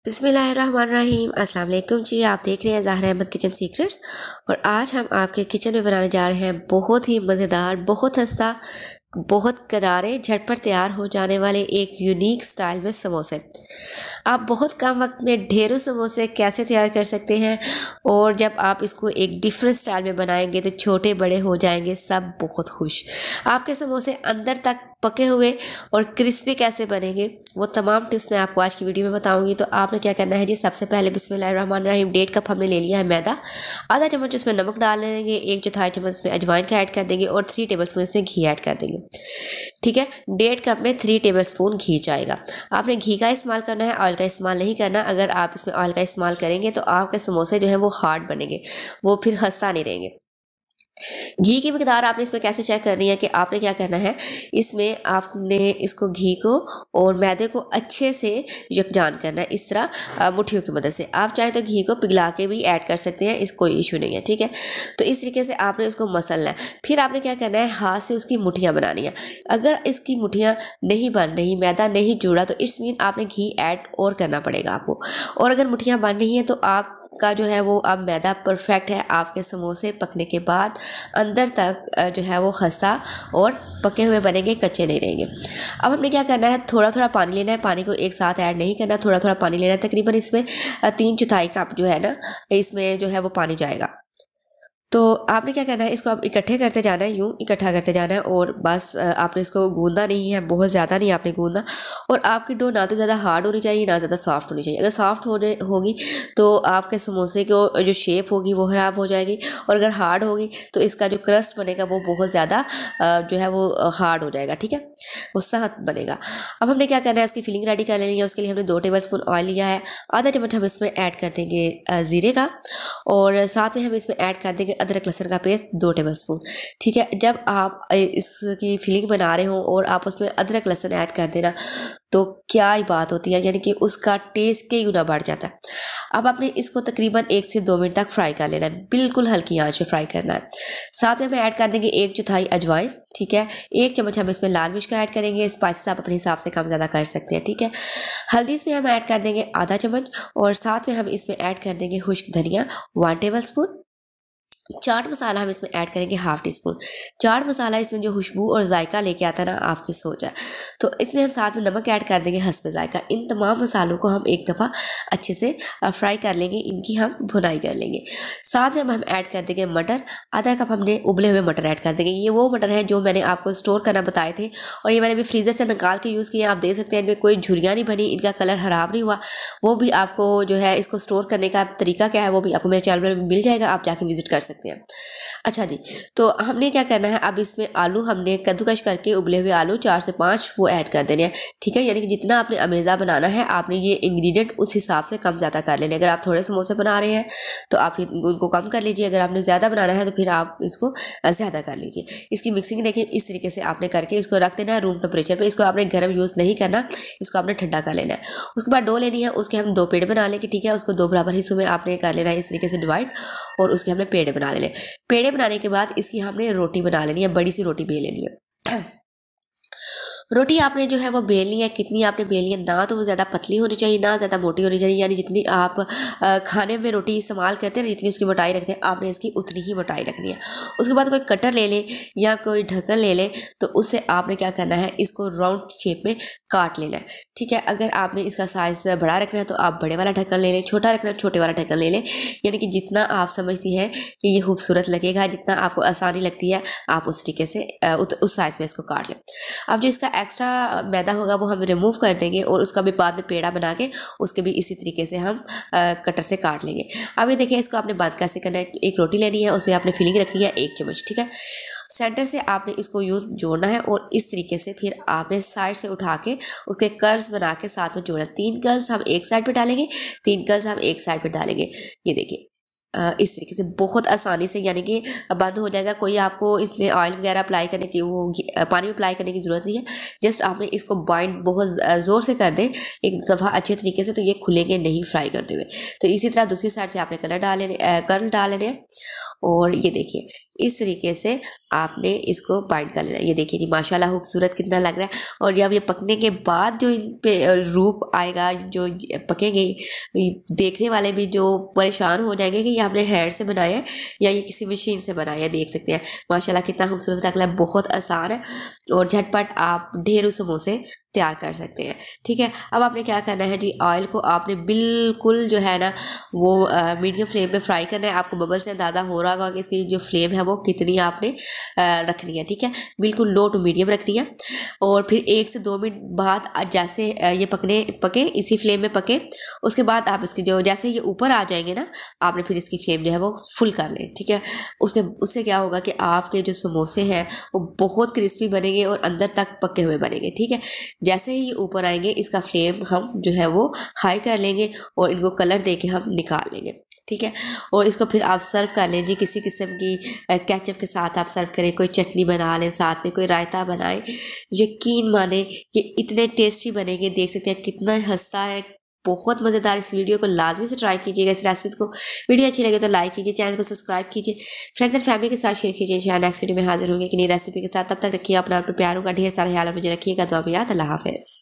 बिस्मिल्लाहिर्रहमानिर्रहीम। अस्सलाम वालेकुम जी। आप देख रहे हैं ज़ाहरा अहमद किचन सीक्रेट्स और आज हम आपके किचन में बनाने जा रहे हैं बहुत ही मज़ेदार, बहुत सस्ता, बहुत करारे, झटपट तैयार हो जाने वाले एक यूनिक स्टाइल में समोसे। आप बहुत कम वक्त में ढेरों समोसे कैसे तैयार कर सकते हैं और जब आप इसको एक डिफरेंट स्टाइल में बनाएंगे तो छोटे बड़े हो जाएंगे सब बहुत खुश। आपके समोसे अंदर तक पके हुए और क्रिस्पी कैसे बनेंगे वो तमाम टिप्स मैं आपको आज की वीडियो में बताऊंगी। तो आपने क्या करना है जी, सबसे पहले बिस्मिल्लाहिर्रहमानिर्रहीम 1.5 कप हमने ले लिया है मैदा। आधा चम्मच उसमें नमक डाल देंगे, 1/4 चम्मच उसमें अजवाइन का ऐड कर देंगे और 3 टेबलस्पून इसमें घी ऐड कर देंगे। ठीक है, 1.5 कप में 3 टेबलस्पून घी जाएगा। आपने घी का इस्तेमाल करना है, ऑयल का इस्तेमाल नहीं करना। अगर आप इसमें ऑयल का इस्तेमाल करेंगे तो आपके समोसे जो है वो हार्ड बनेंगे, वो फिर खस्ता नहीं रहेंगे। घी की मिकदार आपने इसमें कैसे चेक करनी है कि आपने क्या करना है, इसमें आपने इसको घी को और मैदे को अच्छे से यकजान करना है, इस तरह मुट्ठियों की मदद से। आप चाहें तो घी को पिघला के भी ऐड कर सकते हैं, इस कोई इशू नहीं है। ठीक है, तो इस तरीके से आपने उसको मसलना है। फिर आपने क्या करना है, हाथ से उसकी मुठ्ठियाँ बनानी है। अगर इसकी मुठ्ठियाँ नहीं बन रही, मैदा नहीं जुड़ा, तो इट्स मीन आपने घी ऐड और करना पड़ेगा आपको। और अगर मुठ्ठियाँ बन रही हैं तो आप का जो है वो अब मैदा परफेक्ट है। आपके समोसे पकने के बाद अंदर तक जो है वो खस्ता और पके हुए बनेंगे, कच्चे नहीं रहेंगे। अब हमने क्या करना है, थोड़ा थोड़ा पानी लेना है। पानी को एक साथ ऐड नहीं करना, थोड़ा थोड़ा पानी लेना है। तकरीबन इसमें 3/4 कप जो है ना, इसमें जो है वो पानी जाएगा। तो आपने क्या करना है, इसको आप इकट्ठे करते जाना है, यूँ इकट्ठा करते जाना है और बस आपने इसको गूंदना नहीं है, बहुत ज़्यादा नहीं आपने गूंदना। और आपकी डो ना तो ज़्यादा हार्ड होनी चाहिए ना ज़्यादा सॉफ्ट होनी चाहिए। अगर सॉफ्ट होगी तो आपके समोसे को जो शेप होगी वो ख़राब हो जाएगी, और अगर हार्ड होगी तो इसका जो क्रस्ट बनेगा वो बहुत ज़्यादा जो है वो हार्ड हो जाएगा। ठीक है, वो सख्त बनेगा। अब हमने क्या करना है, इसकी फिलिंग रेडी कर लेनी है। उसके लिए हमने 2 टेबलस्पून ऑयल लिया है। आधा चम्मच हम इसमें ऐड कर देंगे ज़ीरे का, और साथ में हम इसमें ऐड कर देंगे अदरक लहसुन का पेस्ट 2 टेबलस्पून। ठीक है, जब आप इसकी फिलिंग बना रहे हो और आप उसमें अदरक लहसुन ऐड कर देना तो क्या ही बात होती है, यानी कि उसका टेस्ट कई गुना बढ़ जाता है। अब आपने इसको तकरीबन 1 से 2 मिनट तक फ्राई कर लेना है, बिल्कुल हल्की आंच पे फ्राई करना है। साथ में हम ऐड कर देंगे 1/4 अजवाइन। ठीक है, 1 चम्मच हम इसमें लाल मिर्च का ऐड करेंगे। स्पाइसेस आप अपने हिसाब से कम ज़्यादा कर सकते हैं। ठीक है, हल्दी इसमें हम ऐड कर देंगे आधा चम्मच, और साथ में हम इसमें ऐड कर देंगे खुश्क धनिया 1 टेबलस्पून। चाट मसाला हम इसमें ऐड करेंगे 1/2 टीस्पून। चाट मसाला इसमें जो खुशबू और जायका लेके आता है ना, आपकी सोच है। तो इसमें हम साथ में नमक ऐड कर देंगे हस्बे जायका। इन तमाम मसालों को हम एक दफ़ा अच्छे से फ्राई कर लेंगे, इनकी हम भुनाई कर लेंगे। साथ में हम ऐड कर देंगे मटर। आधा कप हमने उबले हुए मटर ऐड कर देंगे। ये वो मटर है जो मैंने आपको स्टोर करना बताए थे, और ये मैंने भी फ्रीज़र से निकाल के यूज़ किए। आप देख सकते हैं इनमें कोई झुर्रियाँ नहीं बनी, इनका कलर ख़राब नहीं हुआ। वो भी आपको जो है इसको स्टोर करने का तरीका क्या है वो भी आपको मेरे चैनल में मिल जाएगा, आप जाके विजिट कर सकते हैं। अच्छा जी, तो हमने क्या करना है, अब इसमें आलू हमने कद्दूकश करके उबले हुए आलू 4 से 5 वो ऐड कर देने हैं। ठीक है, यानी कि जितना आपने अमेज़ा बनाना है आपने ये इंग्रेडिएंट उस हिसाब से कम ज़्यादा कर लेने। अगर आप थोड़े समोसे बना रहे हैं तो आप उनको कम कर लीजिए, अगर आपने ज़्यादा बनाना है तो फिर आप इसको ज़्यादा कर लीजिए। इसकी मिक्सिंग देखिए इस तरीके से आपने करके इसको रख देना है रूम टेम्परेचर पर। इसको आपने गर्म यूज़ नहीं करना, इसको आपने ठंडा कर लेना है। उसके बाद डो लेनी है, उसके हम 2 पेड़े बना लेंगे। ठीक है, उसको 2 बराबर हिस्सों में आपने कर लेना है इस तरीके से डिवाइड, और उसके हमने पेड़े बना लेने। पेड़े बनाने के बाद इसकी हमने रोटी बना लेनी है, बड़ी सी रोटी बेल लेनी है। रोटी आपने जो है वो बेलनी है, कितनी आपने बेलनी है, ना तो वो ज़्यादा पतली होनी चाहिए ना ज़्यादा मोटी होनी चाहिए। यानी जितनी आप खाने में रोटी इस्तेमाल करते हैं ना, जितनी उसकी मोटाई रखते हैं आपने इसकी उतनी ही मोटाई रखनी है। उसके बाद कोई कटर ले लें या कोई ढक्कन ले लें, तो उससे आपने क्या करना है, इसको राउंड शेप में काट लेना है। ठीक है, अगर आपने इसका साइज़ बड़ा रखना है तो आप बड़े वाला ढक्कन ले लें, छोटा रखना है छोटे वाला ढक्कन ले लें। यानी कि जितना आप समझती हैं कि ये खूबसूरत लगेगा, जितना आपको आसानी लगती है, आप उस तरीके से उस साइज़ में इसको काट लें। अब जो इसका एक्स्ट्रा मैदा होगा वो हम रिमूव कर देंगे, और उसका भी बाद में पेड़ा बना के उसके भी इसी तरीके से हम कटर से काट लेंगे। अब ये देखिए, इसको आपने बंद कैसे करना है। एक रोटी लेनी है, उसमें आपने फिलिंग रखनी है 1 चम्मच। ठीक है, सेंटर से आपने इसको यूँ जोड़ना है, और इस तरीके से फिर आपने साइड से उठा के उसके कर्ल्स बना के साथ में जोड़ना। 3 कर्ल्स हम एक साइड पे डालेंगे, 3 कर्ल्स हम एक साइड पे डालेंगे। ये देखिए इस तरीके से बहुत आसानी से, यानी कि बंद हो जाएगा। कोई आपको इसमें ऑयल वगैरह अप्लाई करने की, वो पानी में अप्लाई करने की ज़रूरत नहीं है। जस्ट आपने इसको बाइंड बहुत ज़ोर से कर दें एक दफ़ा अच्छे तरीके से, तो ये खुलेंगे नहीं फ्राई करते हुए। तो इसी तरह दूसरी साइड से आपने कर्ल डाल लेने हैं। और ये देखिए इस तरीके से आपने इसको बाइंड कर लेना। ये देखिए जी माशाल्लाह खूबसूरत कितना लग रहा है। और जब ये पकने के बाद जो इन पे रूप आएगा, जो पकेंगे, देखने वाले भी जो परेशान हो जाएंगे कि ये आपने हैंड से बनाया है या ये किसी मशीन से बनाया है। देख सकते हैं माशाल्लाह कितना खूबसूरत लग रहा है, बहुत आसान है और झटपट आप ढेरों समोसे तैयार कर सकते हैं। ठीक है, अब आपने क्या करना है जी, ऑयल को आपने बिल्कुल जो है ना वो मीडियम फ्लेम पे फ्राई करना है। आपको बबल से अंदाज़ा हो रहा होगा कि इसकी जो फ्लेम है वो कितनी आपने रखनी है। ठीक है, बिल्कुल लो टू मीडियम रखनी है। और फिर 1 से 2 मिनट बाद जैसे ये पके इसी फ्लेम में पके, उसके बाद आप इसकी जो जैसे ये ऊपर आ जाएंगे ना, आपने फिर इसकी फ्लेम जो है वो फुल कर लें। ठीक है, उससे क्या होगा कि आपके जो समोसे हैं वो बहुत क्रिस्पी बनेंगे और अंदर तक पके हुए बनेंगे। ठीक है, जैसे ही ये ऊपर आएंगे इसका फ्लेम हम जो है वो हाई कर लेंगे और इनको कलर दे के हम निकाल लेंगे। ठीक है, और इसको फिर आप सर्व कर लें जी किसी किस्म की केचप के साथ आप सर्व करें, कोई चटनी बना लें साथ में, कोई रायता बनाएं। यकीन माने ये इतने टेस्टी बनेंगे। देख सकते हैं कितना हंसता है, बहुत मज़ेदार। इस वीडियो को लाजमी से ट्राई कीजिएगा, इस रेसिपी को। वीडियो अच्छी लगे तो लाइक कीजिए, चैनल को सब्सक्राइब कीजिए, फ्रेंड्स एंड फैमिली के साथ शेयर कीजिए। इंशाल्लाह नेक्स्ट वीडियो में हाजिर होंगे कि नई रेसिपी के साथ। तब तक रखिए अपना प्यारों का ढेर सारा ख्याल मुझे रखिएगा। दुआ में याद। अल्लाह हाफिज़।